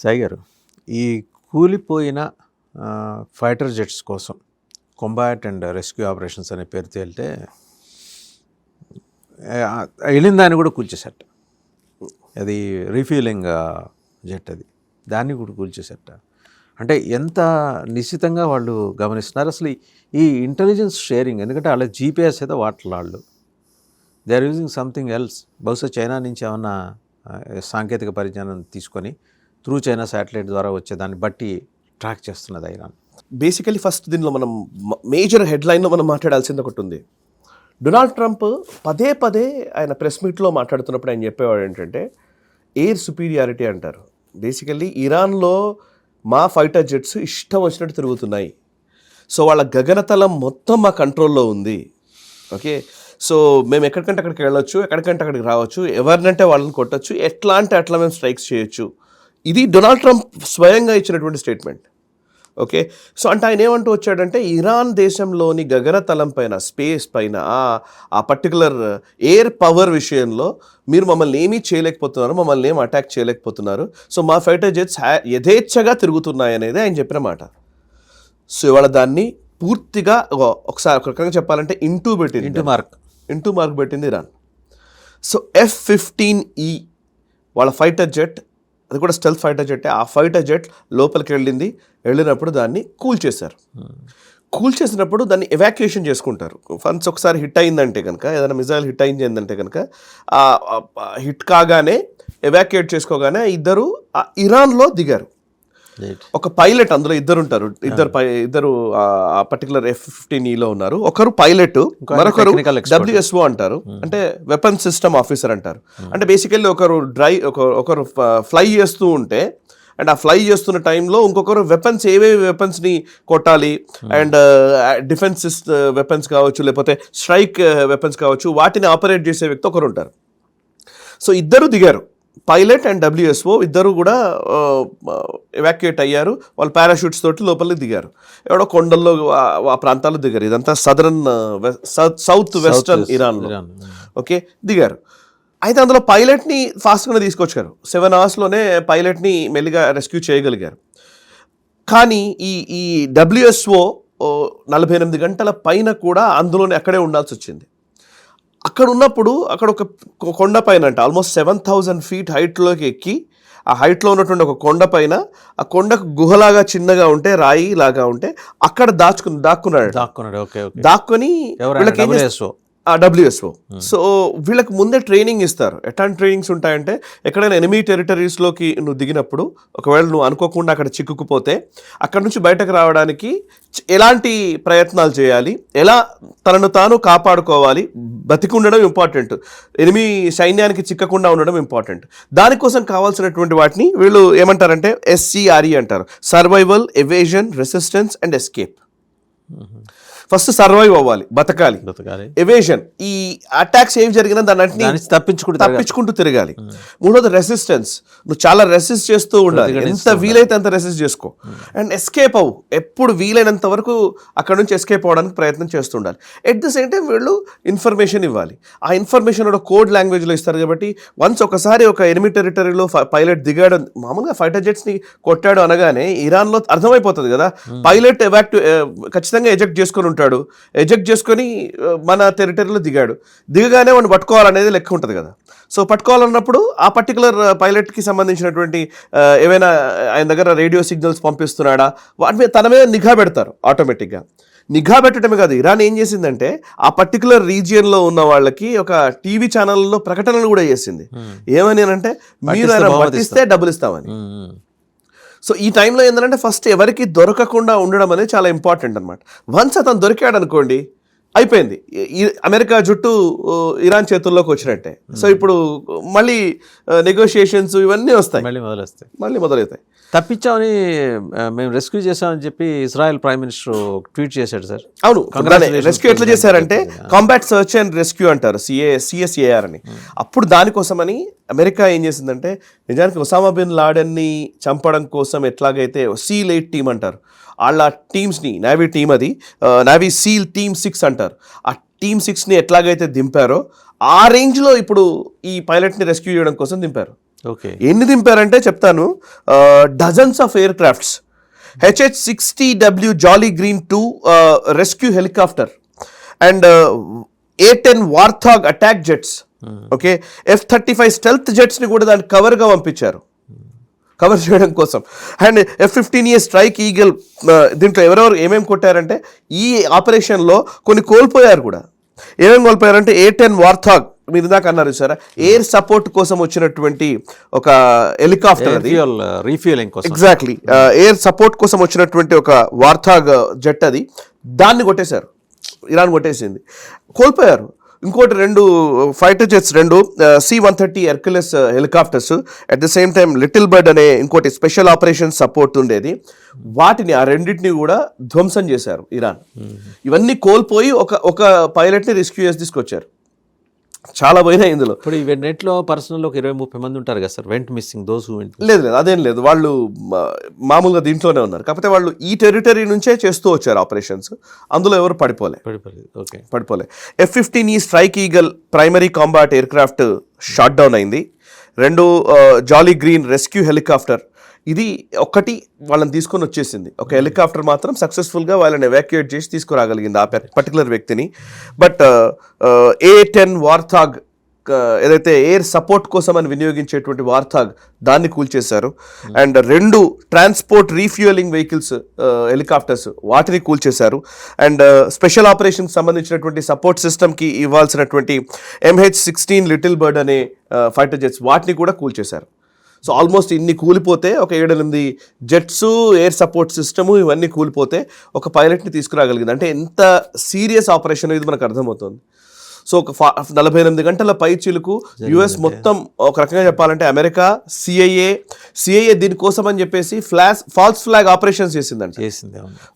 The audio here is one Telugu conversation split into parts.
సాయి గారు, ఈ కూలిపోయిన ఫైటర్ జెట్స్ కోసం కొంబాట్ అండ్ రెస్క్యూ ఆపరేషన్స్ అనే పేరుతో వెళ్తే వెళ్ళిన దాన్ని కూడా కూల్చేసట. అది రీఫ్యూలింగ్ జెట్, అది దాన్ని కూడా కూల్చేసట. అంటే ఎంత నిశ్చితంగా వాళ్ళు గమనిస్తున్నారు అసలు ఈ ఇంటెలిజెన్స్ షేరింగ్. ఎందుకంటే వాళ్ళ జీపీఎస్ అయితే వాళ్ళు they are using something else. బహుశా చైనా నుంచి ఏమన్నా సాంకేతిక పరిజ్ఞానం తీసుకొని త్రూ చైనా శాటిలైట్ ద్వారా వచ్చేదాన్ని బట్టి ట్రాక్ చేస్తున్నది ఇరాన్. బేసికలీ ఫస్ట్ దీనిలో మనం మేజర్ హెడ్లైన్లో మనం మాట్లాడాల్సింది ఒకటి ఉంది. డొనాల్డ్ ట్రంప్ పదే పదే ఆయన ప్రెస్ మీట్లో మాట్లాడుతున్నప్పుడు ఆయన చెప్పేవాడు ఏంటంటే ఎయిర్ సుపీరియారిటీ అంటారు. బేసికల్లీ ఇరాన్లో మా ఫైటర్ జెట్స్ ఇష్టం వచ్చినట్టు తిరుగుతున్నాయి, సో వాళ్ళ గగనతలం మొత్తం మా కంట్రోల్లో ఉంది. ఓకే, సో మేము ఎక్కడికంటే అక్కడికి వెళ్ళొచ్చు, ఎక్కడికంటే అక్కడికి రావచ్చు, ఎవరినంటే వాళ్ళని కొట్టచ్చు, ఎట్లా అంటే అట్లా మేము స్ట్రైక్స్ చేయొచ్చు. ఇది డొనాల్డ్ ట్రంప్ స్వయంగా ఇచ్చినటువంటి స్టేట్మెంట్. ఓకే, సో అంటే ఆయన ఏమంటూ వచ్చాడంటే ఇరాన్ దేశంలోని గగనతలం పైన, స్పేస్ పైన, ఆ పర్టికులర్ ఎయిర్ పవర్ విషయంలో మీరు మమ్మల్ని ఏమీ చేయలేకపోతున్నారు, మమ్మల్ని ఏం అటాక్ చేయలేకపోతున్నారు, సో మా ఫైటర్ జెట్స్ యథేచ్ఛగా తిరుగుతున్నాయి అనేది ఆయన చెప్పిన మాట. సో ఇవాళ దాన్ని పూర్తిగా ఒకసారి ఒక రకంగా చెప్పాలంటే ఇంటూ మార్క్ పెట్టింది ఇరాన్. సో F-15E వాళ్ళ ఫైటర్ జెట్, అది కూడా స్టెల్త్ ఫైటర్ జెట్. ఆ ఫైటర్ జెట్ లోపలికి వెళ్ళినప్పుడు దాన్ని కూల్చేశారు. కూల్చేసినప్పుడు దాన్ని ఎవాక్యుయేషన్ చేసుకుంటారు. ఫన్స్ ఒకసారి హిట్ అయిందంటే కనుక, ఏదైనా మిజైల్ హిట్ అయిందంటే కనుక హిట్ కాగానే ఎవాక్యుయేట్ చేసుకోగానే ఇద్దరు ఇరాన్లో దిగారు. ఒక పైలట్, అందులో ఇద్దరు ఉంటారు, ఇద్దరు ఆ పర్టికులర్ F-15Eలో ఉన్నారు. ఒకరు పైలట్, మరొకరు WSO అంటారు, అంటే వెపన్ సిస్టమ్ ఆఫీసర్ అంటారు. అంటే బేసికల్లీ ఒకరు ఫ్లై చేస్తూ ఉంటే, అండ్ ఆ ఫ్లై చేస్తున్న టైంలో ఇంకొకరు వెపన్స్, ఏవేవి వెపన్స్ని కొట్టాలి, అండ్ డిఫెన్స్ వెపన్స్ కావచ్చు, లేకపోతే స్ట్రైక్ వెపన్స్ కావచ్చు, వాటిని ఆపరేట్ చేసే వ్యక్తి ఒకరు ఉంటారు. సో ఇద్దరు దిగారు, పైలట్ అండ్ WSO ఇద్దరు కూడా ఎవాక్యుయేట్ అయ్యారు. వాళ్ళు పారాషూట్స్ తోటి లోపలికి దిగారు. ఎవడో కొండల్లో ఆ ప్రాంతాల్లో దిగారు. ఇదంతా సౌత్ వెస్టర్న్ ఇరాన్లో. ఓకే, దిగారు. అయితే అందులో పైలట్ని ఫాస్ట్గానే తీసుకొచ్చారు. 7 అవర్స్లోనే పైలట్ని మెల్లిగా రెస్క్యూ చేయగలిగారు. కానీ ఈ WSO 48 గంటల పైన కూడా అందులోనే అక్కడే ఉండాల్సి వచ్చింది. అక్కడ ఉన్నప్పుడు అక్కడ ఒక కొండ పైన అంట ఆల్మోస్ట్ 7,000 feet హైట్లోకి ఎక్కి, ఆ హైట్లో ఉన్నటువంటి ఒక కొండ పైన, ఆ కొండకు గుహలాగా చిన్నగా ఉంటే, రాయి లాగా ఉంటే, అక్కడ దాక్కున్నాడు. దాక్కుని వీళ్ళకి WSO. సో వీళ్ళకి ముందే ట్రైనింగ్ ఇస్తారు. ఎట్లాంటి ట్రైనింగ్స్ ఉంటాయంటే, ఎక్కడైనా ఎనిమీ టెరిటరీస్లోకి నువ్వు దిగినప్పుడు ఒకవేళ నువ్వు అనుకోకుండా అక్కడ చిక్కుకుపోతే అక్కడ నుంచి బయటకు రావడానికి ఎలాంటి ప్రయత్నాలు చేయాలి, ఎలా తనను తాను కాపాడుకోవాలి, బతికి ఉండడం ఇంపార్టెంట్, ఎనిమీ సైన్యానికి చిక్కకుండా ఉండడం ఇంపార్టెంట్. దానికోసం కావాల్సినటువంటి వాటిని వీళ్ళు ఏమంటారంటే SCRE అంటారు, survival, evasion, resistance and escape. First survive అవ్వాలి, బతకాలి. ఎవేజన్, ఈ అటాక్స్ ఏం జరిగినా దాన్ని తప్పించుకుంటూ తిరగాలి. మూడోది రెసిస్టెన్స్, నువ్వు చాలా రెసిస్ట్ చేస్తూ ఉండాలి, ఎంత వీలైతే అంత రెసిస్ట్ చేసుకో. అండ్ ఎస్కేప్ అవ్వు, ఎప్పుడు వీలైనంత వరకు అక్కడ నుంచి ఎస్కేప్ అవ్వడానికి ప్రయత్నం చేస్తూ ఉండాలి. ఎట్ ద సేమ్ టైం వీళ్ళు ఇన్ఫర్మేషన్ ఇవ్వాలి. ఆ ఇన్ఫర్మేషన్ కూడా కోడ్ లాంగ్వేజ్లో ఇస్తారు. కాబట్టి వన్స్ ఒకసారి ఒక ఎనిమీ టెరిటరీలో పైలట్ దిగాడు, మామూలుగా ఫైటర్ జెట్స్ని కొట్టాడు అనగానే ఇరాన్లో అర్థమైపోతుంది కదా, పైలట్ ఖచ్చితంగా ఎజెక్ట్ చేసుకొని ఉంటాడు. ఎజెక్ట్ చేసుకొని మన టెరిటరీలో దిగగానే వాడిని పట్టుకోవాలనేది లెక్క ఉంటుంది కదా. సో పట్టుకోవాలన్నప్పుడు ఆ పర్టికులర్ పైలట్కి సంబంధించినటువంటి ఏవైనా ఆయన దగ్గర రేడియో సిగ్నల్స్ పంపిస్తున్నాడా, వాటి మీద తన మీద నిఘా పెడతారు. ఆటోమేటిక్గా నిఘా పెట్టడమే కాదు, ఇరాన్ ఏం చేసిందంటే ఆ పర్టికులర్ రీజియన్లో ఉన్న వాళ్ళకి ఒక టీవీ ఛానల్లో ప్రకటనలు కూడా చేసింది. ఏమని అంటే, మీరు ఆయన పట్టిస్తే డబ్బులు ఇస్తామని. సో ఈ టైంలో ఏంటంటే ఫస్ట్ ఎవరికి దొరకకుండా ఉండడం అనేది చాలా ఇంపార్టెంట్ అనమాట. వన్స్ అతను దొరికాడు అనుకోండి, అయిపోయింది, అమెరికా జుట్టు ఇరాన్ చేతుల్లోకి వచ్చినట్టే. సో ఇప్పుడు మళ్ళీ నెగోషియేషన్స్ ఇవన్నీ వస్తాయి, మళ్ళీ మొదలవుతాయి. తప్పించామని, మేము రెస్క్యూ చేసామని చెప్పి ఇజ్రాయెల్ ప్రైమ్ మినిస్టర్ ట్వీట్ చేశాడు సార్. అవును, రెస్క్యూ ఎట్లా చేశారంటే కాంబాట్ సర్చ్ అండ్ రెస్క్యూ అంటారు, CSAR అని. అప్పుడు దానికోసమని అమెరికా ఏం చేసిందంటే, నిజానికి ఒసామా బిన్ లాడెన్ని చంపడం కోసం ఎట్లాగైతే SEAL 8 టీమ్ అంటారు, వాళ్ళ టీమ్స్ని, నేవీ టీమ్, అది నేవీ SEAL టీమ్ 6 అంటారు, ఆ టీమ్ 6ని ఎట్లాగైతే దింపారో ఆ రేంజ్లో ఇప్పుడు ఈ పైలట్ని రెస్క్యూ చేయడం కోసం దింపారు. ఓకే. ఎన్ని దింపారంటే చెప్తాను, dozens of aircrafts, HH-60W Jolly Green 2 rescue helicopter and A-10 Warthog attack jets, okay, F-35 stealth జెట్స్ని కూడా దానికి కవర్గా పంపించారు, కవర్ చేయడం కోసం. అండ్ F-15A స్ట్రైక్ ఈగల్, దీంట్లో ఎవరెవరు ఏమేమి కొట్టారంటే ఈ ఆపరేషన్లో కొన్ని కోల్పోయారు కూడా. ఏమేమి కోల్పోయారంటే A-10 వార్థాగ్, మీరు ఇందాక అన్నారు సార్, ఎయిర్ సపోర్ట్ కోసం వచ్చినటువంటి ఒక హెలికాప్టర్, అది రీఫ్యూలింగ్ కోసం, ఎగ్జాక్ట్లీ ఎయిర్ సపోర్ట్ కోసం వచ్చినటువంటి ఒక వార్థాగ్ జెట్, అది దాన్ని కొట్టేశారు, ఇరాన్ కొట్టేసింది, కోల్పోయారు. ఇంకోటి 2 fighter jets, 2 C-130 Hercules helicopters, at the same time little bird అనే ఇంకోటి స్పెషల్ ఆపరేషన్ సపోర్ట్ ఉండేది, వాటిని ఆ రెండింటిని కూడా ధ్వంసం చేశారు ఇరాన్. ఇవన్నీ కోల్పోయి ఒక పైలట్ని రెస్క్యూ చేసి తీసుకొచ్చారు. చాలా పోయినాయి ఇందులో. ఇప్పుడు ఈ నెట్లో పర్సనల్ ఒక 20-30 మంది ఉంటారు కదా sir, vent missing those who went. లేదు అదేం లేదు, వాళ్ళు మామూలుగా దీంట్లోనే ఉన్నారు, కాకపోతే వాళ్ళు ఈ టెరిటరీ నుంచే చేస్తూ వచ్చారు ఆపరేషన్స్, అందులో ఎవరు పడిపోలే. F-15E Strike Eagle primary combat aircraft shot down అయింది. 2 జాలీ గ్రీన్ రెస్క్యూ హెలికాప్టర్, ఇది ఒక్కటి వాళ్ళని తీసుకొని వచ్చేసింది. ఒక హెలికాప్టర్ మాత్రం సక్సెస్ఫుల్గా వాళ్ళని ఎవాక్యుయేట్ చేసి తీసుకురాగలిగింది ఆ పర్టికులర్ వ్యక్తిని. బట్ A-10 వార్థాగ్, ఏదైతే ఎయిర్ సపోర్ట్ కోసం అని వినియోగించేటువంటి వార్థాగ్, దాన్ని కూల్చేశారు. And 2 transport refuelling vehicles helicopters, వాటిని కూల్చేశారు. అండ్ స్పెషల్ ఆపరేషన్కి సంబంధించినటువంటి సపోర్ట్ సిస్టమ్కి ఇవ్వాల్సినటువంటి MH-16 లిటిల్ బర్డ్ అనే ఫైటర్ జెట్స్, వాటిని కూడా కూల్చేశారు. సో ఆల్మోస్ట్ ఇన్ని కూలిపోతే, ఒక 7-8 జెట్స్, ఎయిర్ సపోర్ట్ సిస్టము, ఇవన్నీ కూలిపోతే ఒక పైలట్ని తీసుకురాగలిగింది. అంటే ఎంత సీరియస్ ఆపరేషన్ ఇది మనకు అర్థమవుతుంది. సో ఒక 48 గంటల పై చిలుకు యుఎస్ మొత్తం, ఒక రకంగా చెప్పాలంటే అమెరికా, సిఐఏ దీనికోసం అని చెప్పేసి ఫాల్స్ ఫ్లాగ్ ఆపరేషన్స్ చేసిందండి.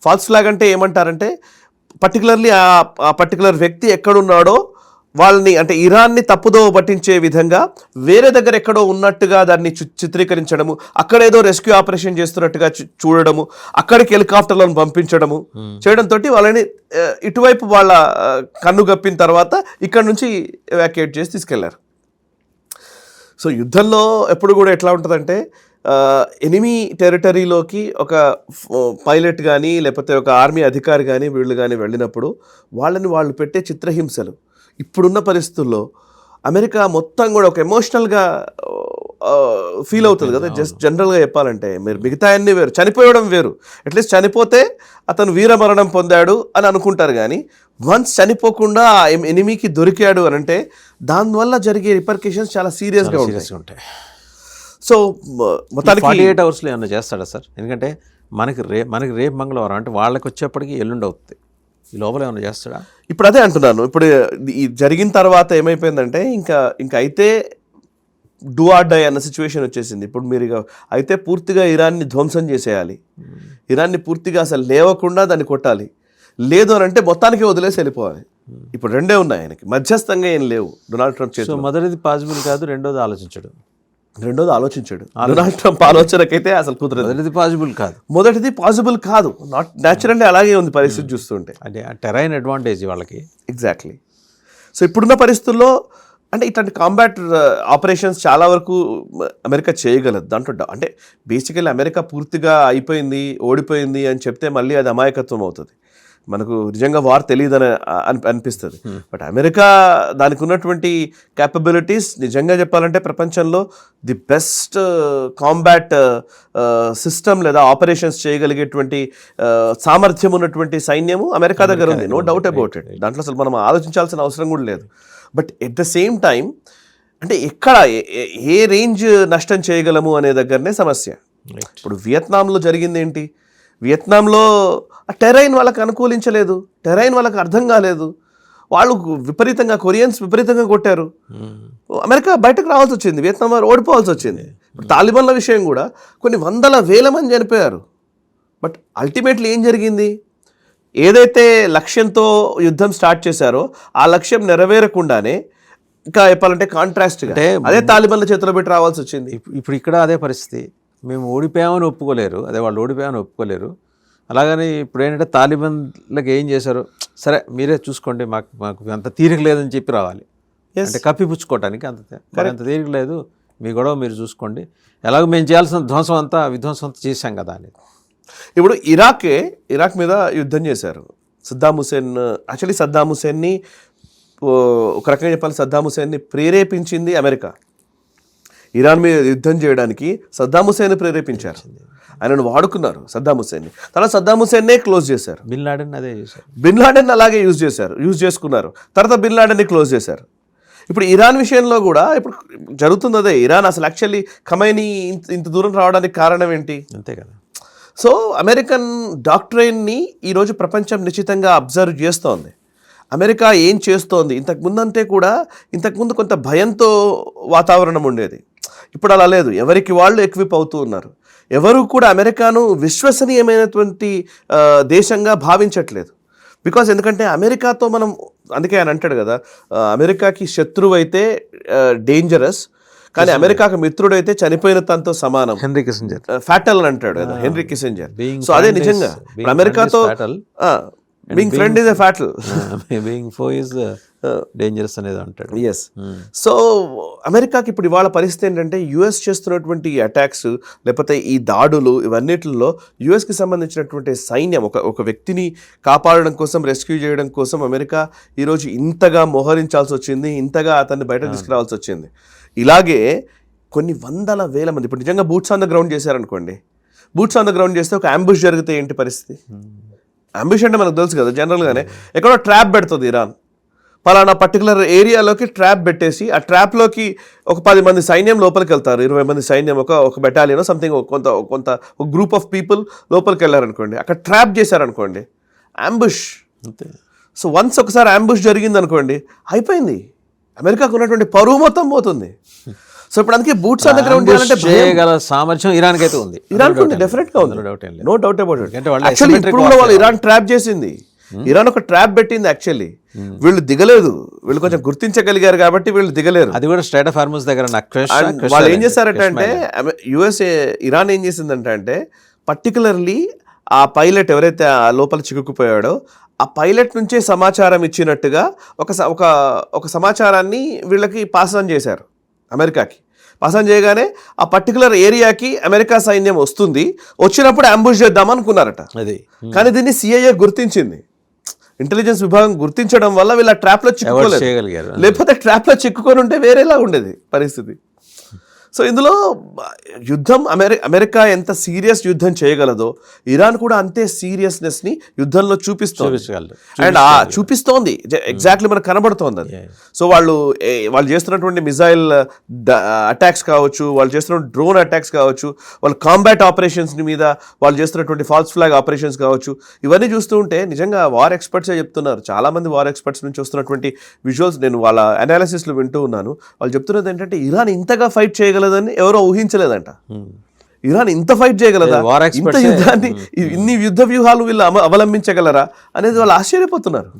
ఫాల్స్ ఫ్లాగ్ అంటే ఏమంటారంటే పర్టికులర్లీ ఆ పర్టికులర్ వ్యక్తి ఎక్కడున్నాడో వాళ్ళని, అంటే ఇరాన్ని తప్పుదోవ పట్టించే విధంగా వేరే దగ్గర ఎక్కడో ఉన్నట్టుగా దాన్ని చిత్రీకరించడము, అక్కడేదో రెస్క్యూ ఆపరేషన్ చేస్తున్నట్టుగా చూడడము, అక్కడికి హెలికాప్టర్లను పంపించడము చేయడంతో వాళ్ళని ఇటువైపు వాళ్ళ కన్ను గప్పిన తర్వాత ఇక్కడ నుంచి ఎవాక్యుయేట్ చేసి తీసుకెళ్లారు. సో యుద్ధంలో ఎప్పుడు కూడా ఎట్లా ఉంటుందంటే, ఎనిమీ టెరిటరీలోకి ఒక పైలట్ కానీ లేకపోతే ఒక ఆర్మీ అధికారి కానీ వీళ్ళు కానీ వెళ్ళినప్పుడు వాళ్ళు పెట్టే చిత్రహింసలు, ఇప్పుడున్న పరిస్థితుల్లో అమెరికా మొత్తం కూడా ఒక ఎమోషనల్గా ఫీల్ అవుతుంది కదా. జస్ట్ జనరల్గా చెప్పాలంటే, మీరు మిగతా అన్నీ వేరు, చనిపోవడం వేరు, అట్లీస్ట్ చనిపోతే అతను వీరమరణం పొందాడు అని అనుకుంటారు, కానీ వన్స్ చనిపోకుండా ఆ ఎనిమీకి దొరికాడు అని అంటే దానివల్ల జరిగే రిపర్కేషన్స్ చాలా సీరియస్గా ఉంటాయి. సో మొత్తానికి 48 అవర్స్లో ఏమన్నా చేస్తాడా సార్? ఎందుకంటే మనకి రేపు మంగళవారం, అంటే వాళ్ళకి వచ్చేప్పటికి ఎల్లుండి అవుతుంది, ఈ లోపల ఏమైనా చేస్తాడా? ఇప్పుడు అదే అంటున్నాను, ఇప్పుడు ఈ జరిగిన తర్వాత ఏమైపోయిందంటే ఇంకా అయితే డూ ఆర్ డై అన్న సిచ్యువేషన్ వచ్చేసింది. ఇప్పుడు మీరు అయితే పూర్తిగా ఇరాన్ని ధ్వంసం చేసేయాలి, ఇరాన్ని పూర్తిగా అసలు లేవకుండా దాన్ని కొట్టాలి, లేదు అని అంటే మొత్తానికి వదిలేసి వెళ్ళిపోవాలి. ఇప్పుడు రెండే ఉన్నాయి ఆయనకి, మధ్యస్థంగా ఏం లేవు డొనాల్డ్ ట్రంప్ చేతిలో. మొదటిది పాసిబుల్ కాదు, రెండోది ఆలోచించాడు. డొనాల్డ్ ట్రంప్ ఆలోచనకైతే అసలు కుదరదు. మొదటిది పాసిబుల్ కాదు, నాట్ న్యాచురల్లీ అలాగే ఉంది పరిస్థితి చూస్తుంటే. అంటే టెరైన్ అడ్వాంటేజ్ వాళ్ళకి. ఎగ్జాక్ట్లీ. సో ఇప్పుడున్న పరిస్థితుల్లో అంటే ఇట్లాంటి కాంబాట్ ఆపరేషన్స్ చాలా వరకు అమెరికా చేయగలదు. దాంట్లో అంటే బేసికల్లీ అమెరికా పూర్తిగా అయిపోయింది, ఓడిపోయింది అని చెప్తే మళ్ళీ అది అమాయకత్వం అవుతుంది, మనకు నిజంగా వార్ తెలియదని అనిపిస్తుంది. బట్ అమెరికా దానికి ఉన్నటువంటి క్యాపబిలిటీస్ నిజంగా చెప్పాలంటే ప్రపంచంలో ది బెస్ట్ కాంబాట్ సిస్టమ్ లేదా ఆపరేషన్స్ చేయగలిగేటువంటి సామర్థ్యం ఉన్నటువంటి సైన్యము అమెరికా దగ్గర ఉంది, నో డౌట్ అబౌట్ ఇట్. దాంట్లో అసలు మనం ఆలోచించాల్సిన అవసరం కూడా లేదు. But at the same time అంటే ఎక్కడ ఏ రేంజ్ నష్టం చేయగలము అనే దగ్గరనే సమస్య. ఇప్పుడు వియత్నాంలో జరిగింది ఏంటి? వియత్నాంలో ఆ టెరైన్ వాళ్ళకి అనుకూలించలేదు, టెరైన్ వాళ్ళకి అర్థం కాలేదు, వాళ్ళు విపరీతంగా కొరియన్స్ విపరీతంగా కొట్టారు, అమెరికా బయటకు రావాల్సి వచ్చింది, వియత్నాం వారు ఓడిపోవాల్సి వచ్చింది. ఇప్పుడు తాలిబాన్ల విషయం కూడా కొన్ని 100,000 మంది చనిపోయారు. బట్ అల్టిమేట్లీ ఏం జరిగింది? ఏదైతే లక్ష్యంతో యుద్ధం స్టార్ట్ చేశారో ఆ లక్ష్యం నెరవేరకుండానే ఇంకా చెప్పాలంటే కాంట్రాస్ట్గా అదే తాలిబాన్ల చేతిలో పెట్టి రావాల్సి వచ్చింది. ఇప్పుడు ఇక్కడ అదే పరిస్థితి, మేము ఓడిపోయామని ఒప్పుకోలేరు, అదే వాళ్ళు ఓడిపోయామని ఒప్పుకోలేరు. అలాగని ఇప్పుడు ఏంటంటే తాలిబాన్లకు ఏం చేశారు, సరే మీరే చూసుకోండి, మాకు అంత తీరిక లేదని చెప్పి రావాలి, అంటే కప్పిపుచ్చుకోవటానికి అంత తీరిక లేదు, మీ గొడవ మీరు చూసుకోండి, ఎలాగో మేము చేయాల్సిన విధ్వంసం అంతా చేశాం కదా అని. ఇప్పుడు ఇరాక్ మీద యుద్ధం చేశారు. సద్దాం హుసేన్ని ఒక రకంగా చెప్పాలి, సద్దాం హుసేన్ని ప్రేరేపించింది అమెరికా. ఇరాన్ మీద యుద్ధం చేయడానికి సద్దాం హుసేన్ ప్రేరేపించారు, ఆయనను వాడుకున్నారు సద్దాం హుసేన్ని. తర్వాత సద్దాం హుసేన్నే క్లోజ్ చేశారు. బిన్ లాడెన్ అదే చేశారు, బిన్ లాడెన్ అలాగే యూజ్ చేసుకున్నారు. తర్వాత బిన్ లాడెన్ని క్లోజ్ చేశారు. ఇప్పుడు ఇరాన్ విషయంలో కూడా ఇప్పుడు జరుగుతుంది అదే. ఇరాన్ అసలు యాక్చువల్లీ ఖమైనీ ఇంత దూరం రావడానికి కారణం ఏంటి? అంతే కదా. సో అమెరికన్ డాక్ట్రైన్ని ఈరోజు ప్రపంచం నిశ్చితంగా అబ్జర్వ్ చేస్తోంది. అమెరికా ఏం చేస్తోంది, ఇంతకుముందు కొంత భయంతో వాతావరణం ఉండేది, ఇప్పుడు అలా లేదు. ఎవరికి వాళ్ళు ఎక్విప్ అవుతూ ఉన్నారు. ఎవరు కూడా అమెరికాను విశ్వసనీయమైనటువంటి దేశంగా భావించట్లేదు. ఎందుకంటే అమెరికాతో మనం, అందుకే ఆయన అంటాడు కదా, అమెరికాకి శత్రువు అయితే డేంజరస్, కానీ అమెరికాకు మిత్రుడైతే చనిపోయిన తనతో సమానం. హెన్రీ కిసింజర్ ఫ్యాటల్ అని అంటాడు కదా, హెన్రీ కిసింజర్. సో అదే నిజంగా అమెరికాతో being friend is a fatal, being ఫో ఇస్ డేంజరస్ అనేది అంటాడు. ఎస్. సో అమెరికాకి ఇప్పుడు ఇవాళ పరిస్థితి ఏంటంటే, యుఎస్ చేస్తున్నటువంటి అటాక్స్ లేకపోతే ఈ దాడులు ఇవన్నిటిలో యుఎస్కి సంబంధించినటువంటి సైన్యం ఒక వ్యక్తిని కాపాడడం కోసం, రెస్క్యూ చేయడం కోసం అమెరికా ఈరోజు ఇంతగా మోహరించాల్సి వచ్చింది, ఇంతగా అతన్ని బయట తీసుకురావాల్సి వచ్చింది. ఇలాగే కొన్ని వందల వేల మంది ఇప్పుడు నిజంగా బూట్స్ ఆన్ ద గ్రౌండ్ చేశారనుకోండి, బూట్స్ ఆన్ ద గ్రౌండ్ చేస్తే ఒక అంబుష్ జరిగితే ఏంటి పరిస్థితి? అంబుష్ అంటే మనకు తెలుసు కదా, జనరల్గానే ఎక్కడో ట్రాప్ పెడుతుంది ఇరాన్, పలానా పర్టికులర్ ఏరియాలోకి ట్రాప్ పెట్టేసి ఆ ట్రాప్లోకి ఒక 10 మంది సైన్యం లోపలికి వెళ్తారు, 20 మంది సైన్యం, ఒక బెటాలియన్ సంథింగ్, ఒక గ్రూప్ ఆఫ్ పీపుల్ లోపలికి వెళ్ళారనుకోండి, అక్కడ ట్రాప్ చేశారనుకోండి, అంబుష్. సో వన్స్ ఒకసారి అంబుష్ జరిగింది అనుకోండి, అయిపోయింది, అమెరికాకు ఉన్నటువంటి పరువు మొత్తం పోతుంది. సో ఇప్పుడు అందుకే బూట్స్ ఆన్ ద గ్రౌండ్ చేయగల సామర్థ్యం ఇరాన్కి అయితే ఉంది. ఇరాన్కి ఉంది, డెఫినెట్ గా ఉంది, no doubt about it. Actually ఇప్పుడు కూడా వాళ్ళు ఇరాన్ ట్రాప్ చేసింది, ఇరాన్ ఒక ట్రాప్ పెట్టింది. యాక్చువల్లీ వీళ్ళు దిగలేదు, వీళ్ళు కొంచెం గుర్తించగలిగారు కాబట్టి వీళ్ళు దిగలేరు. అది కూడా స్ట్రైట్ ఆఫ్ హార్మజ్ దగ్గర వాళ్ళు ఏం చేశారంటే ఇరాన్ ఏం చేసిందంటే పర్టికులర్లీ ఆ పైలట్ ఎవరైతే ఆ లోపల చిక్కుకుపోయాడో ఆ పైలట్ నుంచే సమాచారం ఇచ్చినట్టుగా ఒక సమాచారాన్ని వీళ్ళకి పాస్ ఆన్ చేశారు, అమెరికాకి. పాస్ ఆన్ చేయగానే ఆ పర్టికులర్ ఏరియాకి అమెరికా సైన్యం వస్తుంది, వచ్చినప్పుడు అంబుష్ చేద్దాం అనుకున్నారట. కానీ దీన్ని సిఐఏ గుర్తించింది, ఇంటెలిజెన్స్ విభాగం గుర్తించడం వల్ల వీళ్ళ ట్రాప్లో చిక్కుకోలేదు. లేకపోతే ట్రాప్లో చిక్కుకొని ఉంటే వేరేలా ఉండేది పరిస్థితి. సో ఇందులో యుద్ధం అమెరికా ఎంత సీరియస్ యుద్ధం చేయగలదో ఇరాన్ కూడా అంతే సీరియస్నెస్ని యుద్ధంలో చూపిస్తోంది. అండ్ చూపిస్తోంది, ఎగ్జాక్ట్లీ మనకు కనబడుతోంది అది. సో వాళ్ళు చేస్తున్నటువంటి మిజైల్ అటాక్స్ కావచ్చు, వాళ్ళు చేస్తున్న డ్రోన్ అటాక్స్ కావచ్చు, వాళ్ళు కాంబాట్ ఆపరేషన్స్ మీద వాళ్ళు చేస్తున్నటువంటి ఫాల్స్ ఫ్లాగ్ ఆపరేషన్స్ కావచ్చు, ఇవన్నీ చూస్తూ ఉంటే నిజంగా వార్ ఎక్స్పర్ట్సే చెప్తున్నారు. చాలామంది వార్ ఎక్స్పర్ట్స్ నుంచి వస్తున్నటువంటి విజువల్స్ నేను వాళ్ళ అనాలిసిస్లు వింటూ ఉన్నాను. వాళ్ళు చెప్తున్నది ఏంటంటే ఇరాన్ ఇంతగా ఫైట్ చేయగలదని ఎవరో ఊహించలేదంట. ఇరాన్ ఇంత ఫైట్ చేయగలదా, ఇంత యుద్ధాన్ని, ఇన్ని యుద్ధ వ్యూహాలు వీళ్ళు అవలంబించగలరా అనేది వాళ్ళు ఆశ్చర్యపోతున్నారు.